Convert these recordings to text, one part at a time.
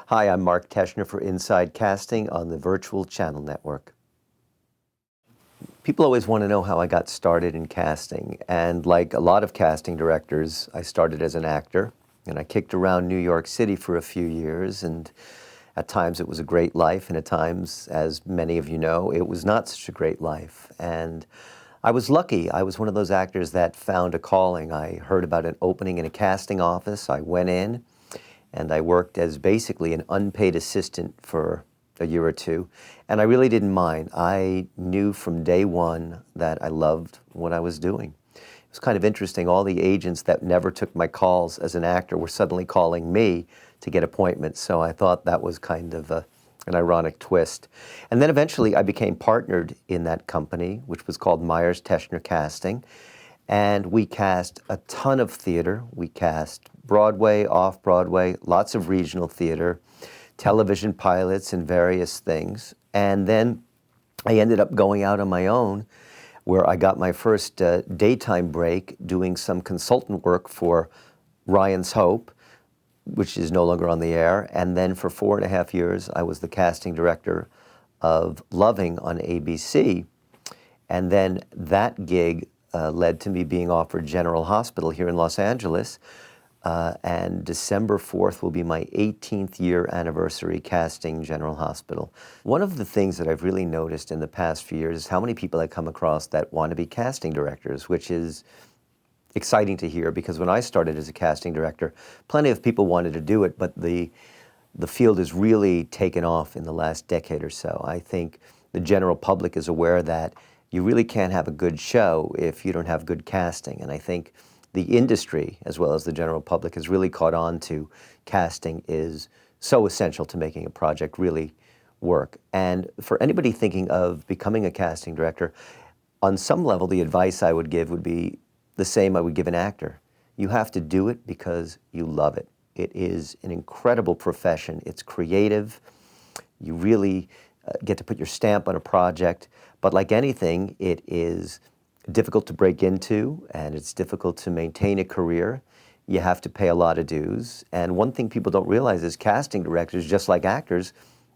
Hi, I'm Mark Teschner for Inside Casting on the Virtual Channel Network. People always want to know how I got started in casting, and like a lot of casting directors, I started as an actor, and I kicked around New York City for a few years, and at times it was a great life, and at times, as many of you know, it was not such a great life. And I was lucky. I was one of those actors that found a calling. I heard about an opening in a casting office. I went in, and I worked as basically an unpaid assistant for a year or two, and I really didn't mind. I knew from day one that I loved what I was doing. It was kind of interesting. All the agents that never took my calls as an actor were suddenly calling me to get appointments, so I thought that was kind of an ironic twist. And then eventually I became partnered in that company, which was called Myers Teschner Casting, and we cast a ton of theater. We cast Broadway, off-Broadway, lots of regional theater, television pilots and various things. And then I ended up going out on my own, where I got my first daytime break doing some consultant work for Ryan's Hope, which is no longer on the air. And then for 4.5 years, I was the casting director of Loving on ABC. And then that gig led to me being offered General Hospital here in Los Angeles. And December 4th will be my 18th year anniversary casting General Hospital. One of the things that I've really noticed in the past few years is how many people I come across that want to be casting directors, which is exciting to hear, because when I started as a casting director, plenty of people wanted to do it, but the field has really taken off in the last decade or so. I think the general public is aware that you really can't have a good show if you don't have good casting, and I think the industry, as well as the general public, has really caught on to casting is so essential to making a project really work. And for anybody thinking of becoming a casting director, on some level, the advice I would give would be the same I would give an actor. You have to do it because you love it. It is an incredible profession. It's creative. You really get to put your stamp on a project. But like anything, it is difficult to break into, and it's difficult to maintain a career. You have to pay a lot of dues. And one thing people don't realize is casting directors, just like actors,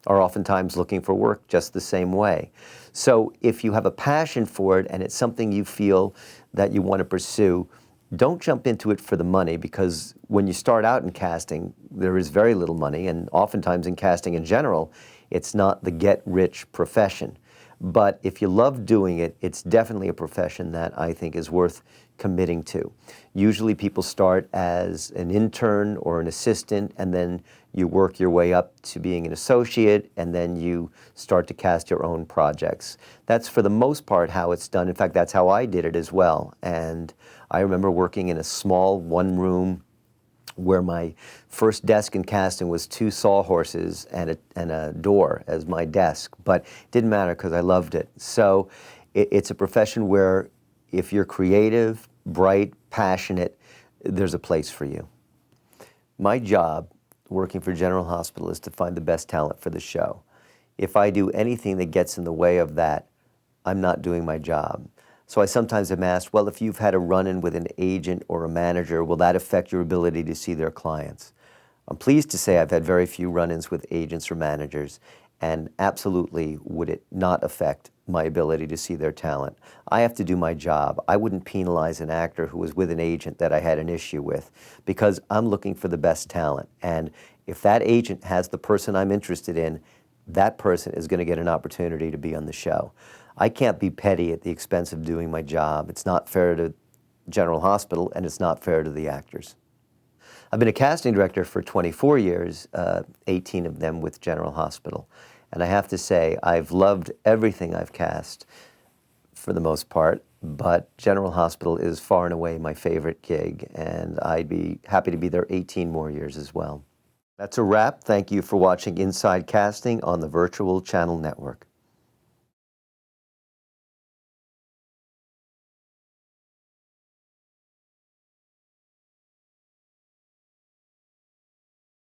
are oftentimes looking for work just the same way. So if you have a passion for it and it's something you feel that you want to pursue, don't jump into it for the money, because when you start out in casting, there is very little money, and oftentimes in casting in general, it's not the get-rich profession. But if you love doing it, it's definitely a profession that I think is worth committing to. Usually people start as an intern or an assistant, and then you work your way up to being an associate, and then you start to cast your own projects. That's for the most part how it's done. In fact, that's how I did it as well. And I remember working in a small one-room where my first desk in casting was 2 sawhorses and a door as my desk, but it didn't matter because I loved it. So it's a profession where if you're creative, bright, passionate, there's a place for you. My job working for General Hospital is to find the best talent for the show. If I do anything that gets in the way of that, I'm not doing my job. So I sometimes am asked, well, if you've had a run-in with an agent or a manager, will that affect your ability to see their clients? I'm pleased to say I've had very few run-ins with agents or managers, and absolutely would it not affect my ability to see their talent. I have to do my job. I wouldn't penalize an actor who was with an agent that I had an issue with, because I'm looking for the best talent. And if that agent has the person I'm interested in, that person is going to get an opportunity to be on the show. I can't be petty at the expense of doing my job. It's not fair to General Hospital, and it's not fair to the actors. I've been a casting director for 24 years, 18 of them with General Hospital. And I have to say, I've loved everything I've cast for the most part, but General Hospital is far and away my favorite gig, and I'd be happy to be there 18 more years as well. That's a wrap. Thank you for watching Inside Casting on the Virtual Channel Network.